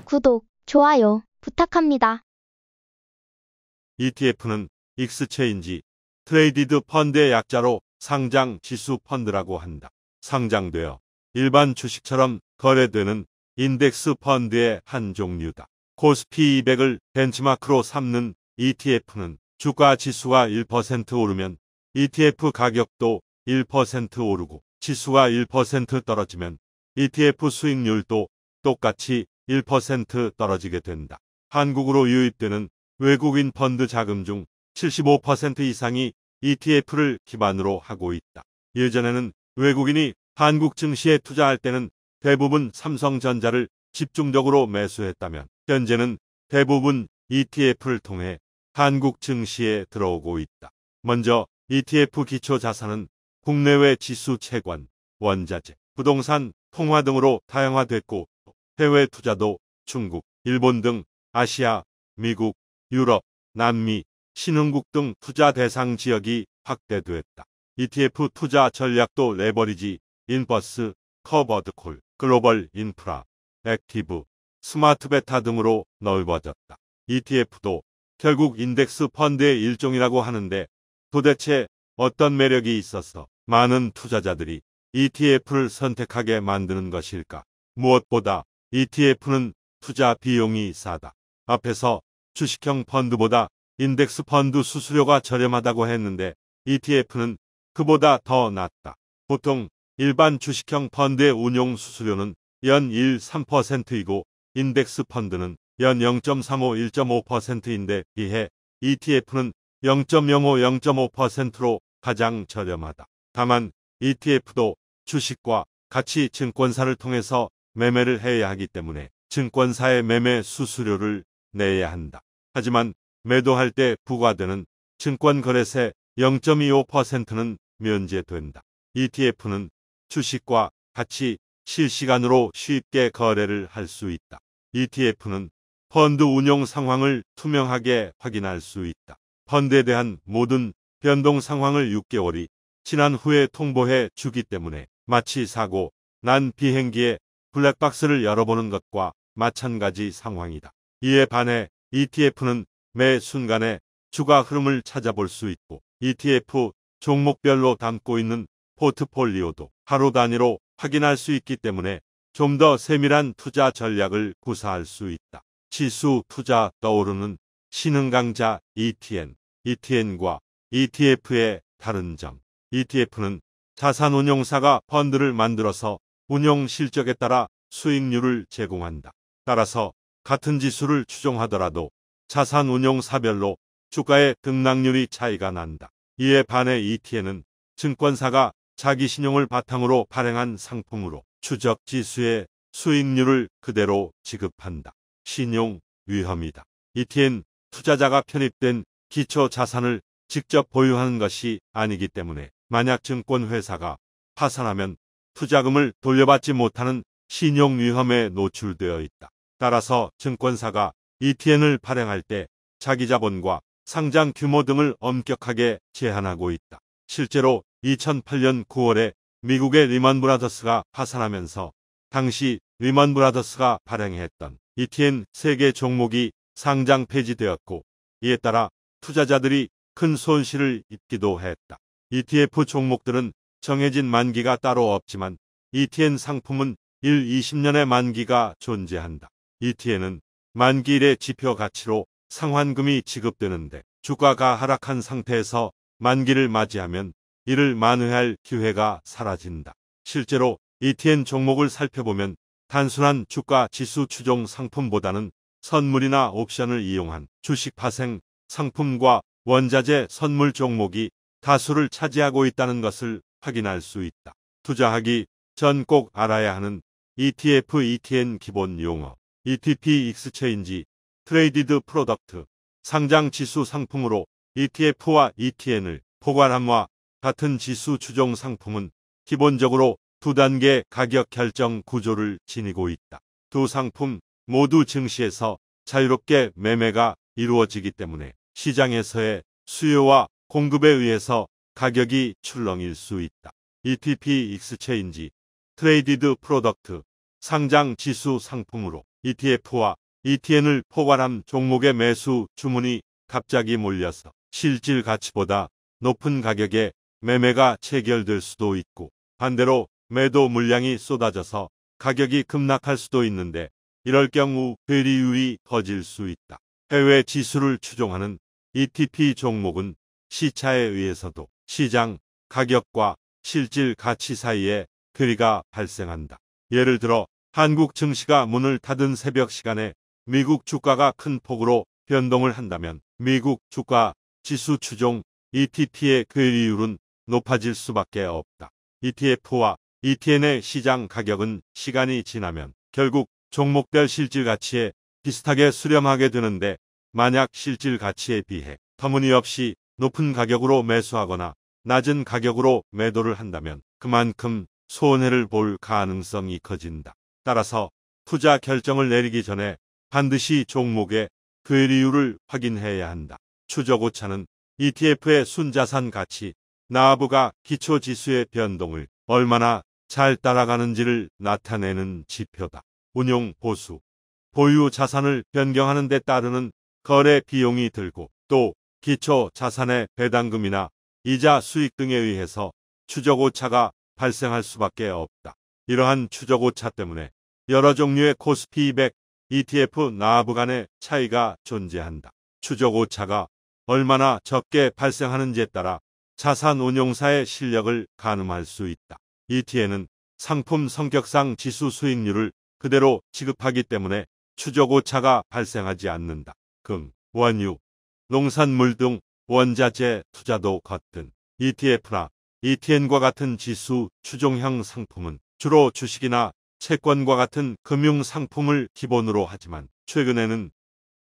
구독, 좋아요 부탁합니다. ETF는 익스체인지 트레이디드 펀드의 약자로 상장 지수 펀드라고 한다. 상장되어 일반 주식처럼 거래되는 인덱스 펀드의 한 종류다. 코스피 200을 벤치마크로 삼는 ETF는 주가 지수가 1% 오르면 ETF 가격도 1% 오르고 지수가 1% 떨어지면 ETF 수익률도 똑같이 1% 떨어지게 된다. 한국으로 유입되는 외국인 펀드 자금 중 75% 이상이 ETF를 기반으로 하고 있다. 예전에는 외국인이 한국 증시에 투자할 때는 대부분 삼성전자를 집중적으로 매수했다면 현재는 대부분 ETF를 통해 한국 증시에 들어오고 있다. 먼저 ETF 기초 자산은 국내외 지수 채권, 원자재, 부동산, 통화 등으로 다양화됐고 해외 투자도 중국, 일본 등 아시아, 미국, 유럽, 남미, 신흥국 등 투자 대상 지역이 확대됐다. ETF 투자 전략도 레버리지, 인버스, 커버드 콜, 글로벌 인프라, 액티브, 스마트 베타 등으로 넓어졌다. ETF도 결국 인덱스 펀드의 일종이라고 하는데 도대체 어떤 매력이 있어서 많은 투자자들이 ETF를 선택하게 만드는 것일까? 무엇보다 ETF는 투자 비용이 싸다. 앞에서 주식형 펀드보다 인덱스 펀드 수수료가 저렴하다고 했는데 ETF는 그보다 더 낮다. 보통 일반 주식형 펀드의 운용 수수료는 연 1.3%이고 인덱스 펀드는 연 0.35, 1.5%인데 비해 ETF는 0.05, 0.5%로 가장 저렴하다. 다만 ETF도 주식과 같이 증권사를 통해서 매매를 해야 하기 때문에 증권사의 매매 수수료를 내야 한다. 하지만 매도할 때 부과되는 증권거래세 0.25%는 면제된다. ETF는 주식과 같이 실시간으로 쉽게 거래를 할 수 있다. ETF는 펀드 운용 상황을 투명하게 확인할 수 있다. 펀드에 대한 모든 변동 상황을 6개월이 지난 후에 통보해 주기 때문에 마치 사고 난 비행기에 블랙박스를 열어보는 것과 마찬가지 상황이다. 이에 반해 ETF는 매 순간에 주가 흐름을 찾아볼 수 있고 ETF 종목별로 담고 있는 포트폴리오도 하루 단위로 확인할 수 있기 때문에 좀 더 세밀한 투자 전략을 구사할 수 있다. 지수 투자 떠오르는 신흥 강자 ETN과 ETF의 다른 점. ETF는 자산운용사가 펀드를 만들어서 운용 실적에 따라 수익률을 제공한다. 따라서 같은 지수를 추종하더라도 자산운용사별로 주가의 등락률이 차이가 난다. 이에 반해 ETN은 증권사가 자기 신용을 바탕으로 발행한 상품으로 추적 지수의 수익률을 그대로 지급한다. 신용 위험이다. ETN 투자자가 편입된 기초 자산을 직접 보유하는 것이 아니기 때문에 만약 증권회사가 파산하면 투자금을 돌려받지 못하는 신용 위험에 노출되어 있다. 따라서 증권사가 ETN을 발행할 때 자기 자본과 상장 규모 등을 엄격하게 제한하고 있다. 실제로 2008년 9월에 미국의 리먼 브라더스가 파산하면서 당시 리먼 브라더스가 발행했던 ETN 3개 종목이 상장 폐지되었고 이에 따라 투자자들이 큰 손실을 입기도 했다. ETF 종목들은 정해진 만기가 따로 없지만 ETN 상품은 20년의 만기가 존재한다. ETN은 만기일의 지표 가치로 상환금이 지급되는데 주가가 하락한 상태에서 만기를 맞이하면 이를 만회할 기회가 사라진다. 실제로 ETN 종목을 살펴보면 단순한 주가 지수 추종 상품보다는 선물이나 옵션을 이용한 주식 파생 상품과 원자재 선물 종목이 다수를 차지하고 있다는 것을 확인할 수 있다. 투자하기 전 꼭 알아야 하는 ETF, ETN 기본 용어. ETP 익스체인지 트레이디드 프로덕트 상장 지수 상품으로 ETF와 ETN을 포괄함과 같은 지수 추종 상품은 기본적으로 두 단계 가격 결정 구조를 지니고 있다. 두 상품 모두 증시에서 자유롭게 매매가 이루어지기 때문에 시장에서의 수요와 공급에 의해서 가격이 출렁일 수 있다. ETP 익스체인지 트레이디드 프로덕트 상장 지수 상품으로 ETF와 ETN을 포괄한 종목의 매수 주문이 갑자기 몰려서 실질 가치보다 높은 가격에 매매가 체결될 수도 있고, 반대로 매도 물량이 쏟아져서 가격이 급락할 수도 있는데, 이럴 경우 괴리율이 커질 수 있다. 해외 지수를 추종하는 ETP 종목은 시차에 의해서도 시장 가격과 실질 가치 사이에 괴리가 발생한다. 예를 들어 한국 증시가 문을 닫은 새벽 시간에 미국 주가가 큰 폭으로 변동을 한다면 미국 주가 지수 추종 ETP의 괴리율은 높아질 수밖에 없다. ETF와 ETN의 시장 가격은 시간이 지나면 결국 종목별 실질 가치에 비슷하게 수렴하게 되는데, 만약 실질 가치에 비해 터무니없이 높은 가격으로 매수하거나 낮은 가격으로 매도를 한다면 그만큼 손해를 볼 가능성이 커진다. 따라서 투자 결정을 내리기 전에 반드시 종목의 괴리율을 확인해야 한다. 추적오차는 ETF의 순자산 가치, 나부가 기초지수의 변동을 얼마나 잘 따라가는지를 나타내는 지표다. 운용 보수, 보유 자산을 변경하는 데 따르는 거래 비용이 들고, 또 기초 자산의 배당금이나 이자 수익 등에 의해서 추적오차가 발생할 수밖에 없다. 이러한 추적오차 때문에 여러 종류의 코스피 200, ETF 나부 간의 차이가 존재한다. 추적오차가 얼마나 적게 발생하는지에 따라 자산 운용사의 실력을 가늠할 수 있다. ETN은 상품 성격상 지수 수익률을 그대로 지급하기 때문에 추적오차가 발생하지 않는다. 금, 원유, 농산물 등 원자재 투자도 같은 ETF나 ETN과 같은 지수 추종형 상품은 주로 주식이나 채권과 같은 금융 상품을 기본으로 하지만, 최근에는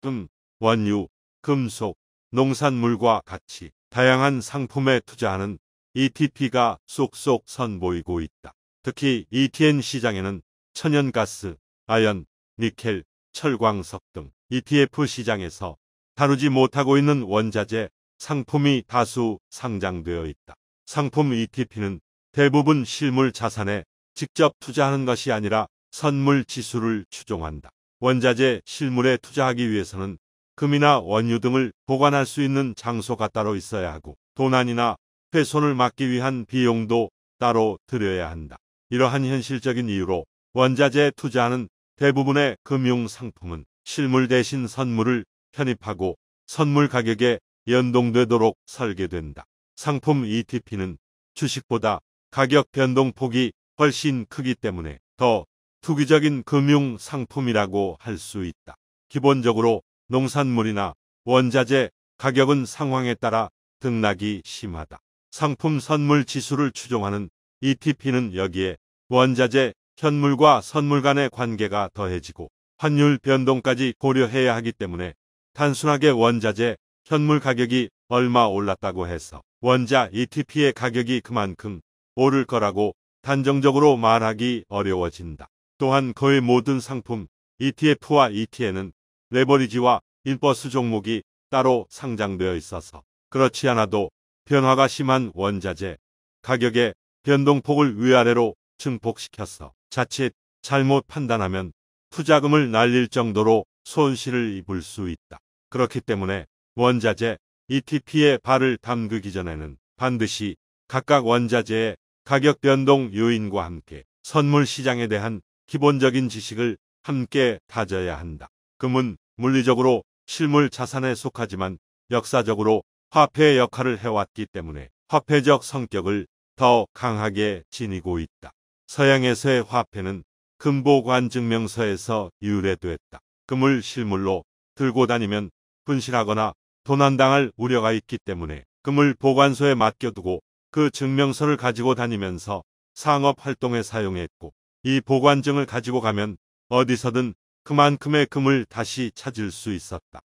금, 원유, 금속, 농산물과 같이 다양한 상품에 투자하는 ETP가 쏙쏙 선보이고 있다. 특히 ETN 시장에는 천연가스, 아연, 니켈, 철광석 등 ETF 시장에서 다루지 못하고 있는 원자재 상품이 다수 상장되어 있다. 상품 ETP는 대부분 실물 자산에 직접 투자하는 것이 아니라 선물 지수를 추종한다. 원자재 실물에 투자하기 위해서는 금이나 원유 등을 보관할 수 있는 장소가 따로 있어야 하고, 도난이나 훼손을 막기 위한 비용도 따로 들여야 한다. 이러한 현실적인 이유로 원자재에 투자하는 대부분의 금융 상품은 실물 대신 선물을 편입하고 선물 가격에 연동되도록 설계된다. 상품 ETP는 주식보다 가격 변동폭이 훨씬 크기 때문에 더 투기적인 금융 상품이라고 할 수 있다. 기본적으로 농산물이나 원자재 가격은 상황에 따라 등락이 심하다. 상품 선물 지수를 추종하는 ETP는 여기에 원자재, 현물과 선물 간의 관계가 더해지고 환율 변동까지 고려해야 하기 때문에 단순하게 원자재, 현물 가격이 얼마 올랐다고 해서 원자 ETP의 가격이 그만큼 오를 거라고 단정적으로 말하기 어려워진다. 또한 거의 모든 상품 ETF와 ETN은 레버리지와 인버스 종목이 따로 상장되어 있어서 그렇지 않아도 변화가 심한 원자재 가격의 변동폭을 위아래로 증폭시켜서 자칫 잘못 판단하면 투자금을 날릴 정도로 손실을 입을 수 있다. 그렇기 때문에 원자재 ETP에 발을 담그기 전에는 반드시 각각 원자재의 가격 변동 요인과 함께 선물 시장에 대한 기본적인 지식을 함께 다져야 한다. 금은 물리적으로 실물 자산에 속하지만 역사적으로 화폐의 역할을 해왔기 때문에 화폐적 성격을 더 강하게 지니고 있다. 서양에서의 화폐는 금보관 증명서에서 유래됐다. 금을 실물로 들고 다니면 분실하거나 도난당할 우려가 있기 때문에 금을 보관소에 맡겨두고 그 증명서를 가지고 다니면서 상업 활동에 사용했고, 이 보관증을 가지고 가면 어디서든 그만큼의 금을 다시 찾을 수 있었다.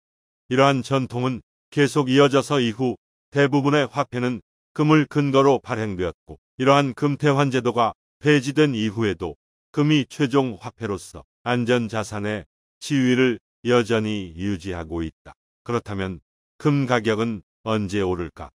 이러한 전통은 계속 이어져서 이후 대부분의 화폐는 금을 근거로 발행되었고, 이러한 금태환 제도가 폐지된 이후에도 금이 최종 화폐로서 안전자산의 지위를 여전히 유지하고 있다. 그렇다면 금 가격은 언제 오를까?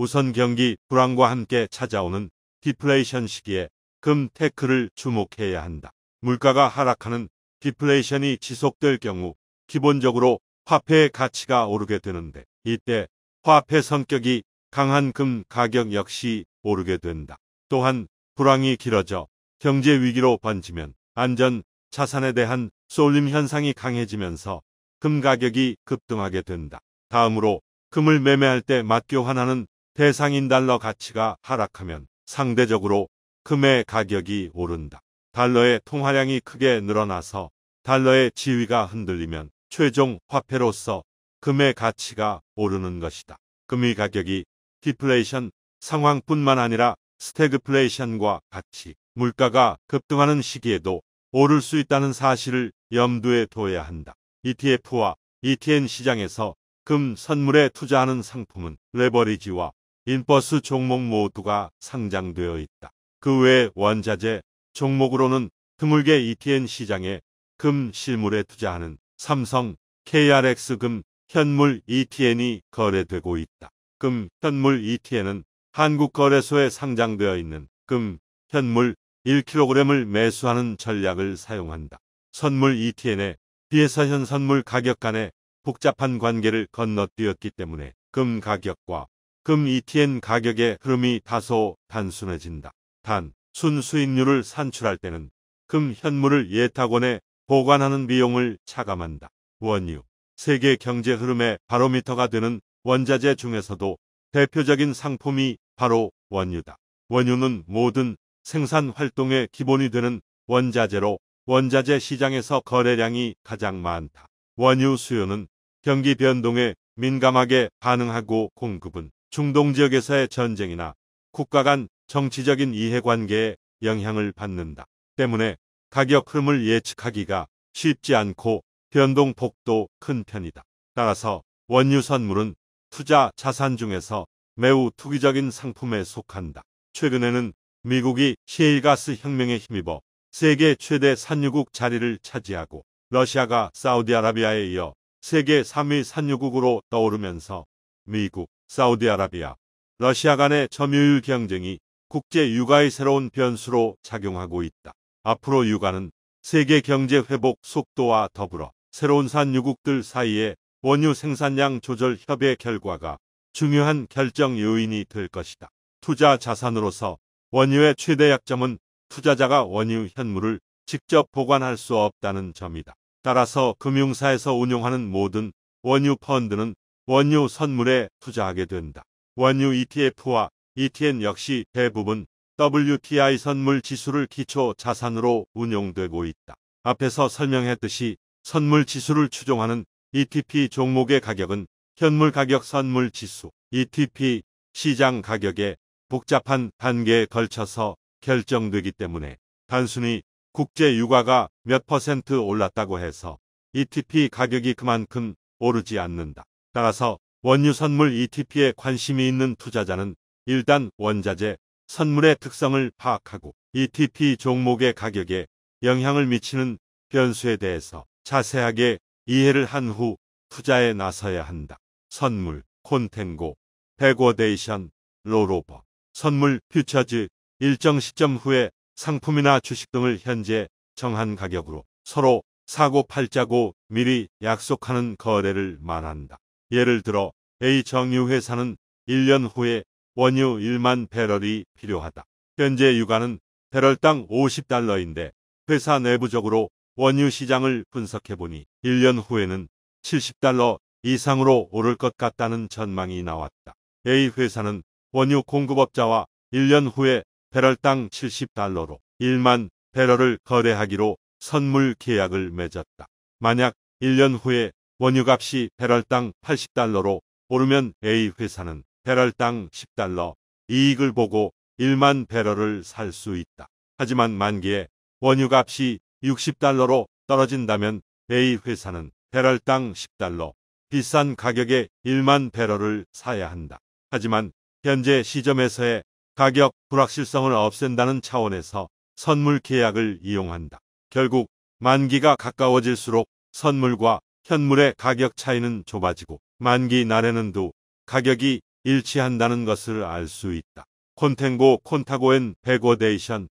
우선 경기 불황과 함께 찾아오는 디플레이션 시기에 금 테크를 주목해야 한다. 물가가 하락하는 디플레이션이 지속될 경우 기본적으로 화폐의 가치가 오르게 되는데 이때 화폐 성격이 강한 금 가격 역시 오르게 된다. 또한 불황이 길어져 경제 위기로 번지면 안전 자산에 대한 쏠림 현상이 강해지면서 금 가격이 급등하게 된다. 다음으로 금을 매매할 때 맞교환하는 대상인 달러 가치가 하락하면 상대적으로 금의 가격이 오른다. 달러의 통화량이 크게 늘어나서 달러의 지위가 흔들리면 최종 화폐로서 금의 가치가 오르는 것이다. 금의 가격이 디플레이션 상황뿐만 아니라 스태그플레이션과 같이 물가가 급등하는 시기에도 오를 수 있다는 사실을 염두에 둬야 한다. ETF와 ETN 시장에서 금 선물에 투자하는 상품은 레버리지와 인버스 종목 모두가 상장되어 있다. 그 외 원자재 종목으로는 드물게 ETN 시장에 금 실물에 투자하는 삼성, KRX 금 현물 ETN이 거래되고 있다. 금 현물 ETN은 한국거래소에 상장되어 있는 금 현물 1kg을 매수하는 전략을 사용한다. 선물 ETN에 비해서 현 선물 가격 간의 복잡한 관계를 건너뛰었기 때문에 금 가격과 금 ETN 가격의 흐름이 다소 단순해진다. 단, 순수익률을 산출할 때는 금 현물을 예탁원에 보관하는 비용을 차감한다. 원유, 세계 경제 흐름의 바로미터가 되는 원자재 중에서도 대표적인 상품이 바로 원유다. 원유는 모든 생산 활동의 기본이 되는 원자재로 원자재 시장에서 거래량이 가장 많다. 원유 수요는 경기 변동에 민감하게 반응하고 공급은 중동 지역에서의 전쟁이나 국가 간 정치적인 이해관계에 영향을 받는다. 때문에 가격 흐름을 예측하기가 쉽지 않고 변동폭도 큰 편이다. 따라서 원유 선물은 투자 자산 중에서 매우 투기적인 상품에 속한다. 최근에는 미국이 셰일가스 혁명에 힘입어 세계 최대 산유국 자리를 차지하고 러시아가 사우디아라비아에 이어 세계 3위 산유국으로 떠오르면서 미국, 사우디아라비아, 러시아 간의 점유율 경쟁이 국제 유가의 새로운 변수로 작용하고 있다. 앞으로 유가는 세계 경제 회복 속도와 더불어 새로운 산유국들 사이의 원유 생산량 조절 협의 결과가 중요한 결정 요인이 될 것이다. 투자 자산으로서 원유의 최대 약점은 투자자가 원유 현물을 직접 보관할 수 없다는 점이다. 따라서 금융사에서 운용하는 모든 원유 펀드는 원유 선물에 투자하게 된다. 원유 ETF와 ETN 역시 대부분 WTI 선물 지수를 기초 자산으로 운용되고 있다. 앞에서 설명했듯이 선물 지수를 추종하는 ETP 종목의 가격은 현물 가격 선물 지수 ETP 시장 가격의 복잡한 단계에 걸쳐서 결정되기 때문에 단순히 국제 유가가 몇 퍼센트 올랐다고 해서 ETP 가격이 그만큼 오르지 않는다. 따라서 원유 선물 ETP에 관심이 있는 투자자는 일단 원자재 선물의 특성을 파악하고 ETP 종목의 가격에 영향을 미치는 변수에 대해서 자세하게 이해를 한 후 투자에 나서야 한다. 선물, 콘텐고, 백워데이션, 롤오버, 선물 퓨처즈, 일정 시점 후에 상품이나 주식 등을 현재 정한 가격으로 서로 사고팔자고 미리 약속하는 거래를 말한다. 예를 들어 A 정유회사는 1년 후에 원유 1만 배럴이 필요하다. 현재 유가는 배럴당 $50인데 회사 내부적으로 원유 시장을 분석해보니 1년 후에는 $70 이상으로 오를 것 같다는 전망이 나왔다. A 회사는 원유 공급업자와 1년 후에 배럴당 $70로 1만 배럴을 거래하기로 선물 계약을 맺었다. 만약 1년 후에 원유값이 배럴당 $80로 오르면 A 회사는 배럴당 $10 이익을 보고 1만 배럴을 살 수 있다. 하지만 만기에 원유값이 $60로 떨어진다면 A 회사는 배럴당 $10 비싼 가격에 1만 배럴을 사야 한다. 하지만 현재 시점에서의 가격 불확실성을 없앤다는 차원에서 선물 계약을 이용한다. 결국 만기가 가까워질수록 선물과 현물의 가격 차이는 좁아지고 만기 날에는 두 가격이 일치한다는 것을 알 수 있다. 콘텐고 콘타고엔 백워데이션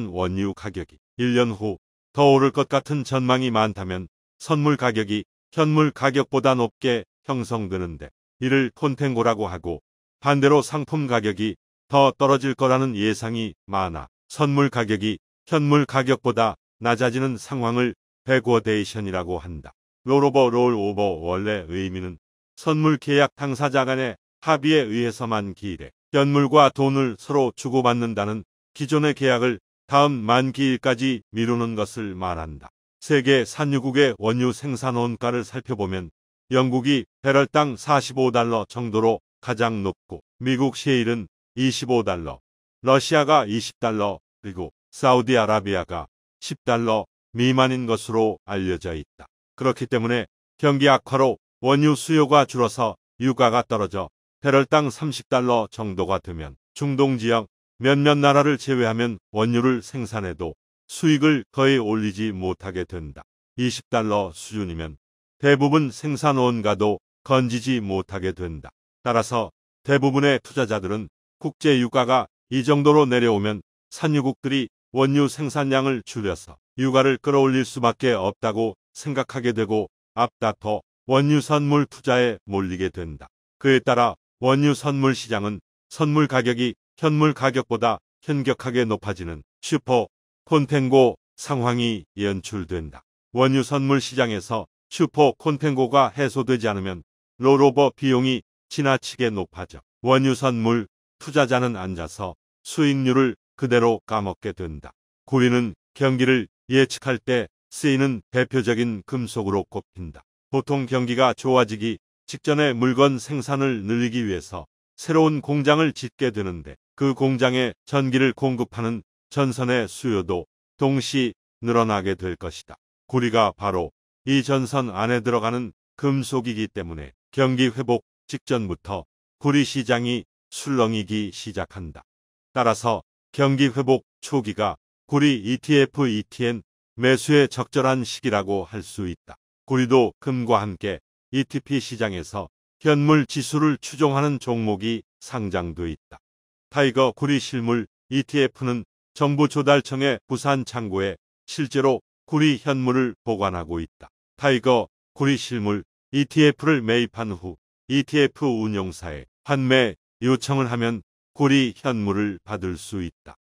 원유 가격이 1년 후 더 오를 것 같은 전망이 많다면 선물 가격이 현물 가격보다 높게 형성되는데 이를 콘탱고라고 하고, 반대로 상품 가격이 더 떨어질 거라는 예상이 많아 선물 가격이 현물 가격보다 낮아지는 상황을 배고데이션이라고 한다. 롤오버 원래 의미는 선물 계약 당사자 간의 합의에 의해서만 기일에 현물과 돈을 서로 주고받는다는 기존의 계약을 다음 만기일까지 미루는 것을 말한다. 세계 산유국의 원유 생산 원가를 살펴보면 영국이 배럴당 45달러 정도로 가장 높고, 미국 셰일은 25달러, 러시아가 20달러, 그리고 사우디아라비아가 10달러 미만인 것으로 알려져 있다. 그렇기 때문에 경기 악화로 원유 수요가 줄어서 유가가 떨어져 배럴당 30달러 정도가 되면 중동 지역 몇몇 나라를 제외하면 원유를 생산해도 수익을 거의 올리지 못하게 된다. 20달러 수준이면 대부분 생산 원가도 건지지 못하게 된다. 따라서 대부분의 투자자들은 국제 유가가 이 정도로 내려오면 산유국들이 원유 생산량을 줄여서 유가를 끌어올릴 수밖에 없다고 생각하게 되고, 앞다퉈 원유 선물 투자에 몰리게 된다. 그에 따라 원유 선물 시장은 선물 가격이 현물 가격보다 현격하게 높아지는 슈퍼 콘탱고 상황이 연출된다. 원유 선물 시장에서 슈퍼 콘탱고가 해소되지 않으면 롤오버 비용이 지나치게 높아져 원유 선물 투자자는 앉아서 수익률을 그대로 까먹게 된다. 구리는 경기를 예측할 때 쓰이는 대표적인 금속으로 꼽힌다. 보통 경기가 좋아지기 직전에 물건 생산을 늘리기 위해서 새로운 공장을 짓게 되는데, 그 공장에 전기를 공급하는 전선의 수요도 동시 늘어나게 될 것이다. 구리가 바로 이 전선 안에 들어가는 금속이기 때문에 경기 회복 직전부터 구리 시장이 술렁이기 시작한다. 따라서 경기 회복 초기가 구리 ETF, ETN 매수의 적절한 시기라고 할 수 있다. 구리도 금과 함께 ETP 시장에서 현물 지수를 추종하는 종목이 상장돼 있다. 타이거 구리 실물 ETF는 정부 조달청의 부산 창고에 실제로 구리 현물을 보관하고 있다. 타이거 구리 실물 ETF를 매입한 후 ETF 운용사에 환매 요청을 하면 구리 현물을 받을 수 있다.